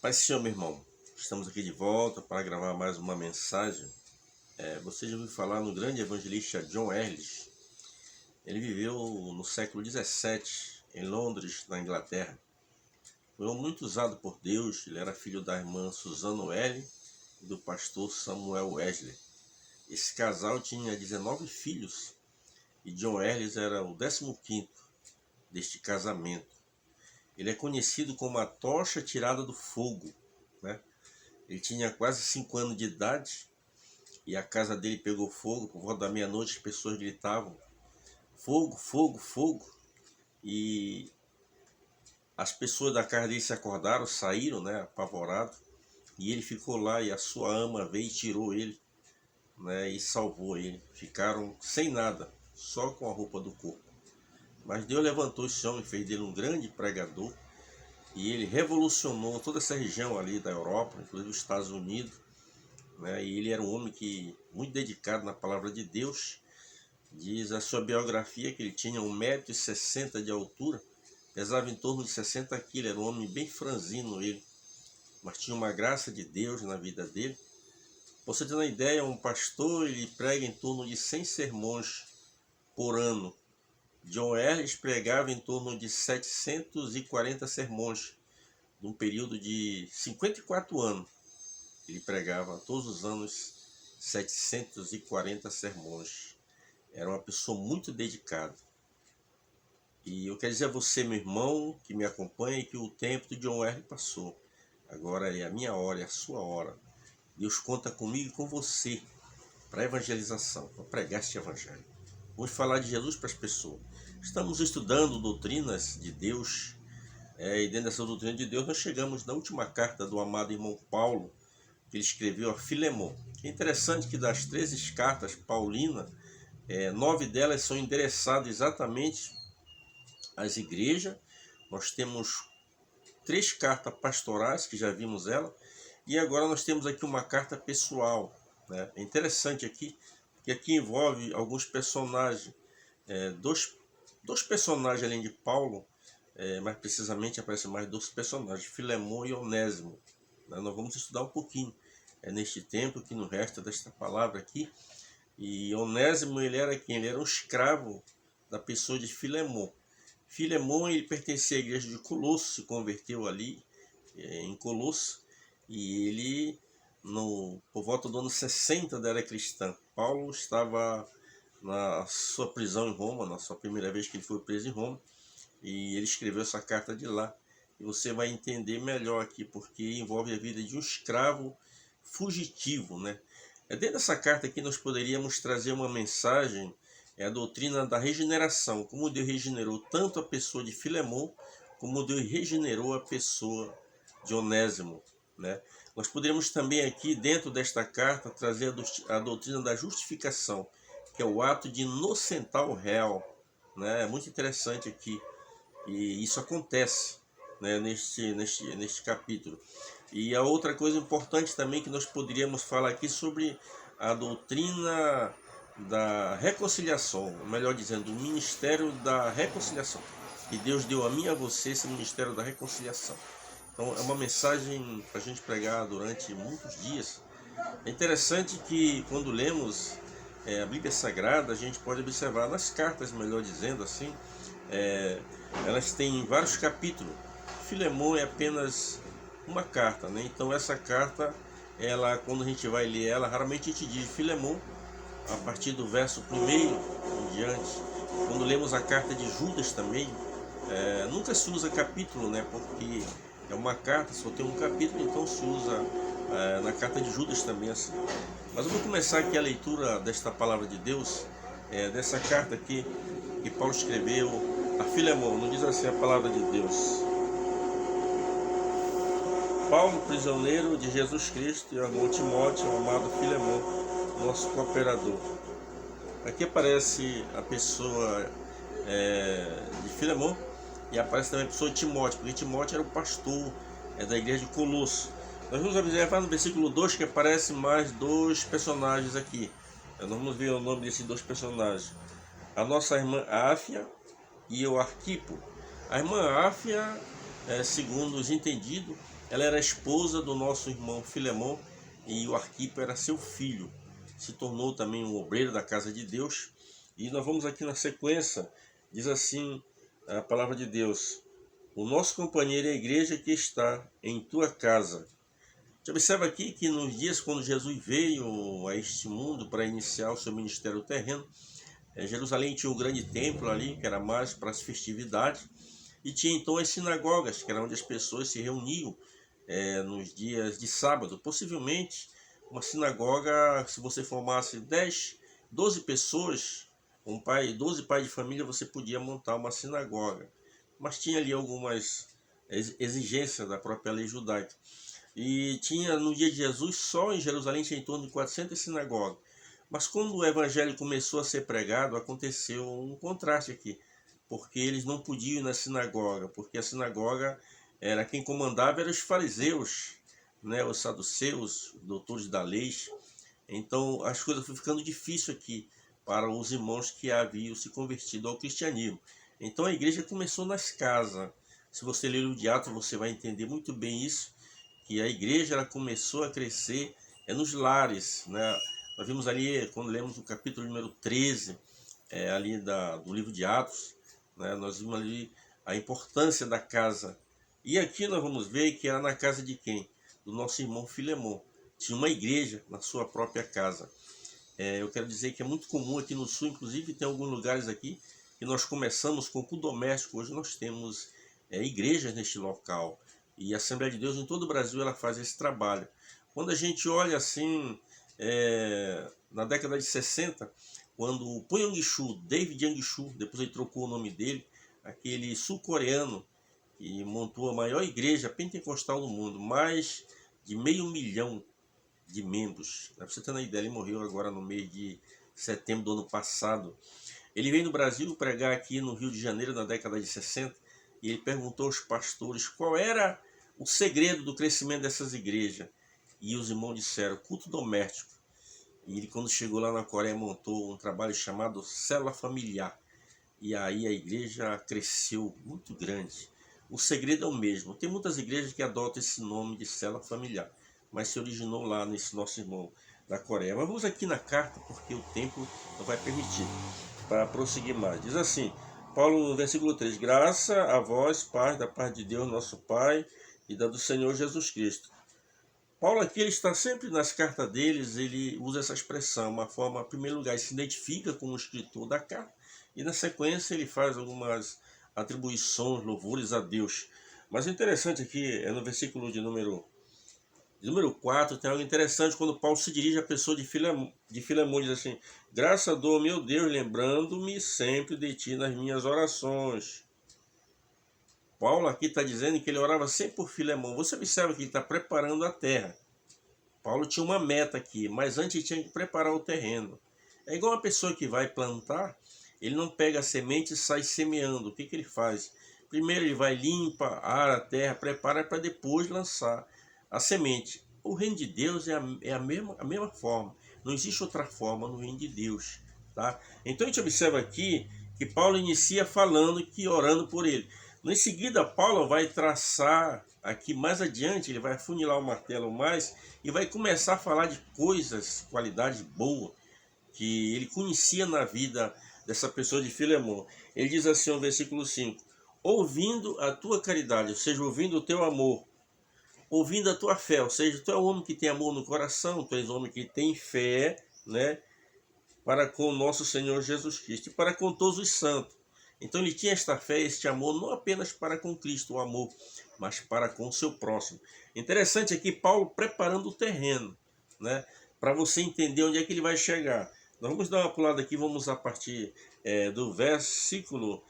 Pai Senhor, meu irmão, estamos aqui de volta para gravar mais uma mensagem. Você já ouviu falar no grande evangelista John Ellis? Ele viveu no século XVII, em Londres, na Inglaterra. Foi um homem muito usado por Deus. Ele era filho da irmã Susan Wesley e do pastor Samuel Wesley. Esse casal tinha 19 filhos e John Ellis era o 15º deste casamento. Ele é conhecido como a tocha tirada do fogo, né? Ele tinha quase 5 anos de idade e a casa dele pegou fogo. Por volta da meia-noite as pessoas gritavam: fogo, fogo, fogo. E as pessoas da casa dele se acordaram, saíram, né, apavorados. E ele ficou lá e a sua ama veio e tirou ele, né, e salvou ele. Ficaram sem nada, só com a roupa do corpo. Mas Deus levantou esse homem, fez dele um grande pregador. E ele revolucionou toda essa região ali da Europa, inclusive os Estados Unidos, né? E ele era um homem muito dedicado na palavra de Deus. Diz a sua biografia que ele tinha 1,60 m de altura, pesava em torno de 60 kg, era um homem bem franzino ele, mas tinha uma graça de Deus na vida dele. Pra você ter uma ideia, um pastor, ele prega em torno de 100 sermões por ano. John Ellis pregava em torno de 740 sermões, num período de 54 anos. Ele pregava todos os anos 740 sermões. Era uma pessoa muito dedicada. E eu quero dizer a você, meu irmão, que me acompanha, que o tempo de John Ellis passou. Agora é a minha hora, é a sua hora. Deus conta comigo e com você para evangelização, para pregar este evangelho. Vamos falar de Jesus para as pessoas. Estamos estudando doutrinas de Deus, e dentro dessa doutrina de Deus nós chegamos na última carta do amado irmão Paulo, que ele escreveu a Filemon. É interessante que das 13 cartas paulinas, 9 delas são endereçadas exatamente às igrejas. Nós temos 3 cartas pastorais, que já vimos ela, e agora nós temos aqui uma carta pessoal, né? É interessante aqui, que aqui envolve alguns personagens, dois personagens além de Paulo, mais precisamente aparecem mais 2 personagens, Filemon e Onésimo. Nós vamos estudar um pouquinho neste tempo que nos resta desta palavra aqui. E Onésimo, ele era quem? Ele era um escravo da pessoa de Filemon. Filemon, ele pertencia à igreja de Colosso, se converteu ali em Colosso, e ele, por volta do ano 60 da era cristã, Paulo estava na sua prisão em Roma, na sua primeira vez que ele foi preso em Roma, e ele escreveu essa carta de lá. E você vai entender melhor aqui, porque envolve a vida de um escravo fugitivo, né? Dentro dessa carta aqui nós poderíamos trazer uma mensagem, a doutrina da regeneração, como Deus regenerou tanto a pessoa de Filemon, como Deus regenerou a pessoa de Onésimo, né? Nós poderíamos também aqui, dentro desta carta, trazer a doutrina da justificação, que é o ato de inocentar o réu, né? É muito interessante aqui, e isso acontece, né, neste capítulo. E a outra coisa importante também que nós poderíamos falar aqui sobre a doutrina da reconciliação, melhor dizendo, o ministério da reconciliação. E Deus deu a mim e a você esse ministério da reconciliação. Então é uma mensagem para a gente pregar durante muitos dias. É interessante que quando lemos a Bíblia Sagrada, a gente pode observar nas cartas, melhor dizendo assim, elas têm vários capítulos. Filemon é apenas uma carta, né? Então essa carta, quando a gente vai ler ela, raramente a gente diz Filemon a partir do verso 1 em diante. Quando lemos a carta de Judas também, nunca se usa capítulo, né? Porque é uma carta, só tem um capítulo, então se usa na carta de Judas também assim. Mas eu vou começar aqui a leitura desta palavra de Deus, dessa carta aqui que Paulo escreveu a Filemon. Não diz assim a palavra de Deus: Paulo, prisioneiro de Jesus Cristo, e o irmão Timóteo, o amado Filemon, nosso cooperador. Aqui aparece a pessoa de Filemon e aparece também a pessoa de Timóteo, porque Timóteo era o pastor da igreja de Colosso. Nós vamos observar no versículo 2 que aparecem mais 2 personagens aqui. Nós vamos ver o nome desses 2 personagens: a nossa irmã Áfia e o Arquipo. A irmã Áfia, segundo os entendidos, ela era esposa do nosso irmão Filemon e o Arquipo era seu filho. Se tornou também um obreiro da casa de Deus. E nós vamos aqui na sequência, diz assim a palavra de Deus: o nosso companheiro é a igreja que está em tua casa. Você observa aqui que nos dias quando Jesus veio a este mundo para iniciar o seu ministério terreno, Jerusalém tinha um grande templo ali, que era mais para as festividades, e tinha então as sinagogas, que era onde as pessoas se reuniam nos dias de sábado. Possivelmente, uma sinagoga, se você formasse 10, 12 pessoas, 12 pais de família, você podia montar uma sinagoga. Mas tinha ali algumas exigências da própria lei judaica. E tinha, no dia de Jesus, só em Jerusalém tinha em torno de 400 sinagogas. Mas quando o evangelho começou a ser pregado, aconteceu um contraste aqui, porque eles não podiam ir na sinagoga, porque a sinagoga era quem comandava eram os fariseus, né, os saduceus, doutores da lei. Então as coisas foram ficando difíceis aqui para os irmãos que haviam se convertido ao cristianismo. Então a igreja começou nas casas. Se você ler o de Atos, você vai entender muito bem isso, que a igreja ela começou a crescer nos lares, né? Nós vimos ali, quando lemos o capítulo número 13, ali do livro de Atos, né? Nós vimos ali a importância da casa. E aqui nós vamos ver que era na casa de quem? Do nosso irmão Filemon. Tinha uma igreja na sua própria casa. Eu quero dizer que é muito comum aqui no sul, inclusive tem alguns lugares aqui que nós começamos com culto doméstico. Hoje nós temos igrejas neste local. E a Assembleia de Deus em todo o Brasil ela faz esse trabalho. Quando a gente olha assim, na década de 60, quando o Pon Yang-shu, David Yang-shu, depois ele trocou o nome dele, aquele sul-coreano que montou a maior igreja pentecostal do mundo, mais de 500 mil de membros. Para você ter uma ideia, ele morreu agora no mês de setembro do ano passado. Ele veio no Brasil pregar aqui no Rio de Janeiro na década de 60 e ele perguntou aos pastores qual era o segredo do crescimento dessas igrejas. E os irmãos disseram, culto doméstico. E ele, quando chegou lá na Coreia, montou um trabalho chamado Célula Familiar. E aí a igreja cresceu muito grande. O segredo é o mesmo. Tem muitas igrejas que adotam esse nome de Célula Familiar, mas se originou lá nesse nosso irmão da Coreia. Mas vamos aqui na carta, porque o tempo não vai permitir, para prosseguir mais. Diz assim, Paulo no versículo 3, graça a vós, paz, da paz de Deus, nosso Pai, e da do Senhor Jesus Cristo. Paulo aqui ele está sempre nas cartas deles, ele usa essa expressão, uma forma, em primeiro lugar, ele se identifica como escritor da carta, e na sequência ele faz algumas atribuições, louvores a Deus. Mas o interessante aqui é no versículo de número 4, tem algo interessante quando Paulo se dirige à pessoa de Filemon, diz assim, graça dou, meu Deus, lembrando-me sempre de ti nas minhas orações. Paulo aqui está dizendo que ele orava sempre por Filemon. Você observa que ele está preparando a terra. Paulo tinha uma meta aqui, mas antes ele tinha que preparar o terreno. É igual uma pessoa que vai plantar, ele não pega a semente e sai semeando. O que ele faz? Primeiro ele vai, limpa, ara a terra, prepara para depois lançar a semente. O reino de Deus é a mesma forma. Não existe outra forma no reino de Deus. Tá? Então a gente observa aqui que Paulo inicia falando que orando por ele. Em seguida, Paulo vai traçar aqui mais adiante, ele vai afunilar o martelo mais e vai começar a falar de coisas, qualidades boas que ele conhecia na vida dessa pessoa de Filemon. Ele diz assim no versículo 5, ouvindo a tua caridade, ou seja, ouvindo o teu amor, ouvindo a tua fé, ou seja, tu é um homem que tem amor no coração, tu és um homem que tem fé, né, para com o nosso Senhor Jesus Cristo e para com todos os santos. Então ele tinha esta fé, este amor, não apenas para com Cristo, o amor, mas para com o seu próximo. Interessante aqui Paulo preparando o terreno, né, para você entender onde é que ele vai chegar. Nós vamos dar uma pulada aqui, vamos a partir do versículo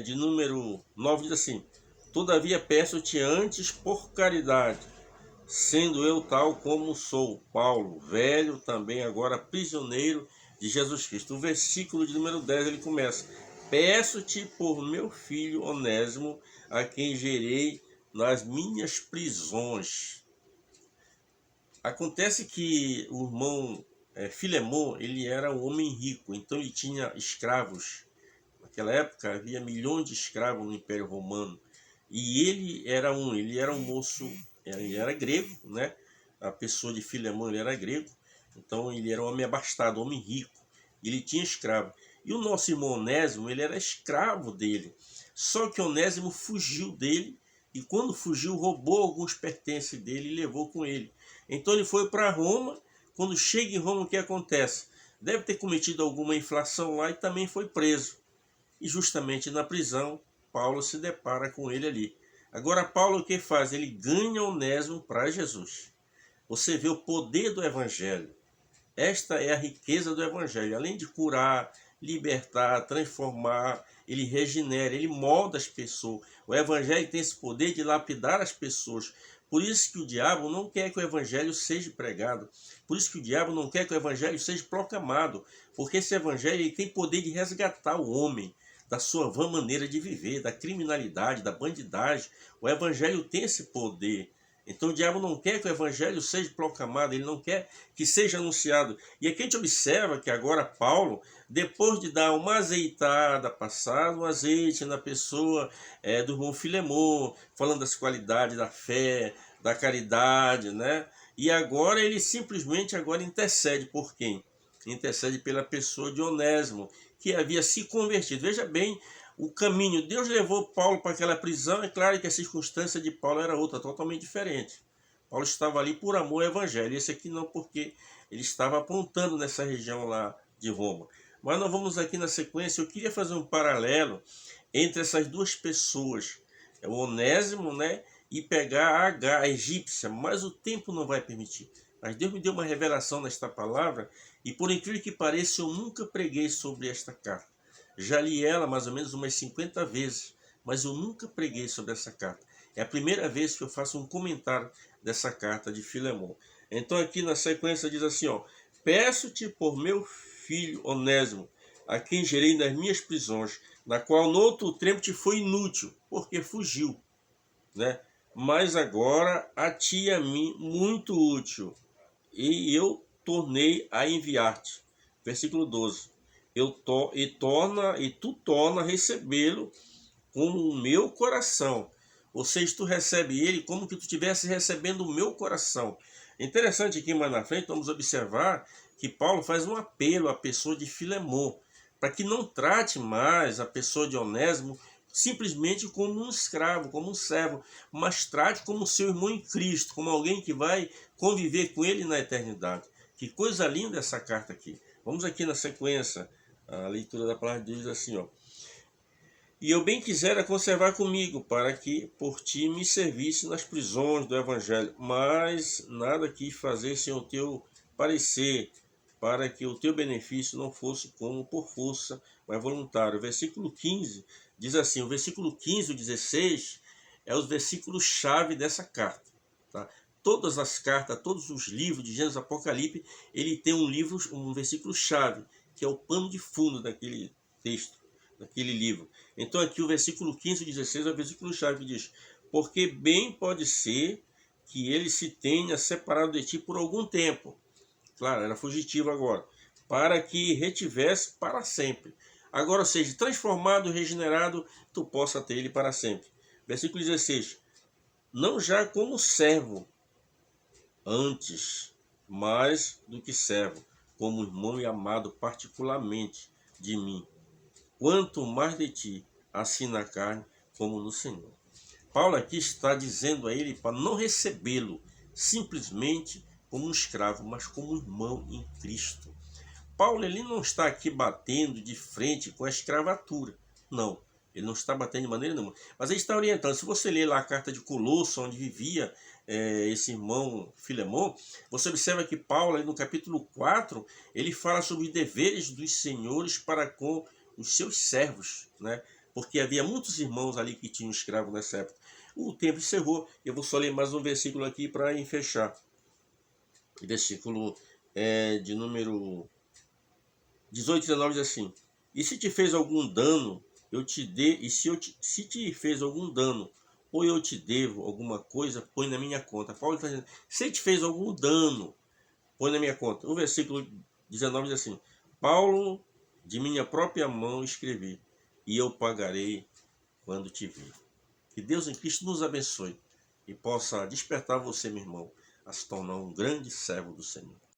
de número 9, diz assim, todavia peço-te antes por caridade, sendo eu tal como sou, Paulo, velho, também agora prisioneiro de Jesus Cristo. O versículo de número 10 ele começa, peço-te por meu filho Onésimo, a quem gerei nas minhas prisões. Acontece que o irmão Filemon, ele era um homem rico, então ele tinha escravos. Naquela época havia milhões de escravos no Império Romano. E ele era um moço ele era grego, né? A pessoa de Filemão, ele era grego, então ele era um homem abastado, um homem rico, ele tinha escravo. E o nosso irmão Onésimo, ele era escravo dele. Só que Onésimo fugiu dele e quando fugiu roubou alguns pertences dele e levou com ele. Então ele foi para Roma. Quando chega em Roma, o que acontece? Deve ter cometido alguma infração lá e também foi preso. E justamente na prisão, Paulo se depara com ele ali. Agora Paulo o que faz? Ele ganha Onésimo para Jesus. Você vê o poder do Evangelho. Esta é a riqueza do Evangelho. Além de curar, libertar, transformar, ele regenera, ele molda as pessoas. O Evangelho tem esse poder de lapidar as pessoas. Por isso que o diabo não quer que o Evangelho seja pregado. Por isso que o diabo não quer que o Evangelho seja proclamado. Porque esse Evangelho ele tem poder de resgatar o homem da sua vã maneira de viver, da criminalidade, da bandidagem. O Evangelho tem esse poder. Então o diabo não quer que o evangelho seja proclamado, ele não quer que seja anunciado. E aqui a gente observa que agora Paulo, depois de dar uma azeitada, passar um azeite na pessoa do irmão Filemão, falando das qualidades da fé, da caridade, né? E agora ele simplesmente agora intercede por quem? Intercede pela pessoa de Onésimo, que havia se convertido. Veja bem, o caminho, Deus levou Paulo para aquela prisão, é claro que a circunstância de Paulo era outra, totalmente diferente. Paulo estava ali por amor ao evangelho, esse aqui não, porque ele estava apontando nessa região lá de Roma. Mas nós vamos aqui na sequência, eu queria fazer um paralelo entre essas duas pessoas, o Onésimo, né, e pegar a H, a egípcia, mas o tempo não vai permitir. Mas Deus me deu uma revelação nesta palavra, e por incrível que pareça, eu nunca preguei sobre esta carta. Já li ela mais ou menos umas 50 vezes, mas eu nunca preguei sobre essa carta. É a primeira vez que eu faço um comentário dessa carta de Filemão. Então aqui na sequência diz assim, ó: peço-te por meu filho Onésimo, a quem gerei nas minhas prisões, na qual no outro tempo te foi inútil, porque fugiu, né? Mas agora a ti e a mim muito útil, e eu tornei a enviar-te. Versículo 12. E tu torna a recebê-lo como o meu coração. Ou seja, tu recebe ele como que tu estivesse recebendo o meu coração. Interessante aqui mais na frente, vamos observar que Paulo faz um apelo à pessoa de Filemão, para que não trate mais a pessoa de Onésimo simplesmente como um escravo, como um servo, mas trate como seu irmão em Cristo, como alguém que vai conviver com ele na eternidade. Que coisa linda essa carta aqui. Vamos aqui na sequência, a leitura da palavra de Deus diz assim, ó: e eu bem quisera conservar comigo, para que por ti me servisse nas prisões do evangelho, mas nada quis fazer sem o teu parecer, para que o teu benefício não fosse como por força, mas voluntário. O versículo 15 diz assim, o versículo 15 e o 16 é os versículos-chave dessa carta. Tá? Todas as cartas, todos os livros de Gênesis e Apocalipse, ele tem um versículo-chave, que é o pano de fundo daquele texto, daquele livro. Então aqui o versículo 15 e 16 é o versículo-chave que diz: porque bem pode ser que ele se tenha separado de ti por algum tempo. Claro, era fugitivo agora. Para que retivesse para sempre. Agora, seja transformado, regenerado, tu possa ter ele para sempre. Versículo 16. Não já como servo, antes, mais do que servo, como irmão e amado particularmente de mim. Quanto mais de ti, assim na carne como no Senhor. Paulo aqui está dizendo a ele para não recebê-lo simplesmente como um escravo, mas como um irmão em Cristo. Paulo ele não está aqui batendo de frente com a escravatura. Não, ele não está batendo de maneira nenhuma. Mas ele está orientando. Se você ler lá a carta de Colosso, onde vivia esse irmão Filemão, você observa que Paulo, no capítulo 4, ele fala sobre os deveres dos senhores para com os seus servos, né? Porque havia muitos irmãos ali que tinham escravo nessa época. O tempo encerrou, eu vou só ler mais um versículo aqui para fechar. O versículo de número 18 e 19 diz assim: e se te fez algum dano, eu te dê, e se te fez algum dano, ou eu te devo alguma coisa, põe na minha conta. Paulo está dizendo, se te fez algum dano, põe na minha conta. O versículo 19 diz assim: Paulo, de minha própria mão escrevi, e eu pagarei quando te vir. Que Deus em Cristo nos abençoe. e possa despertar você, meu irmão, a se tornar um grande servo do Senhor.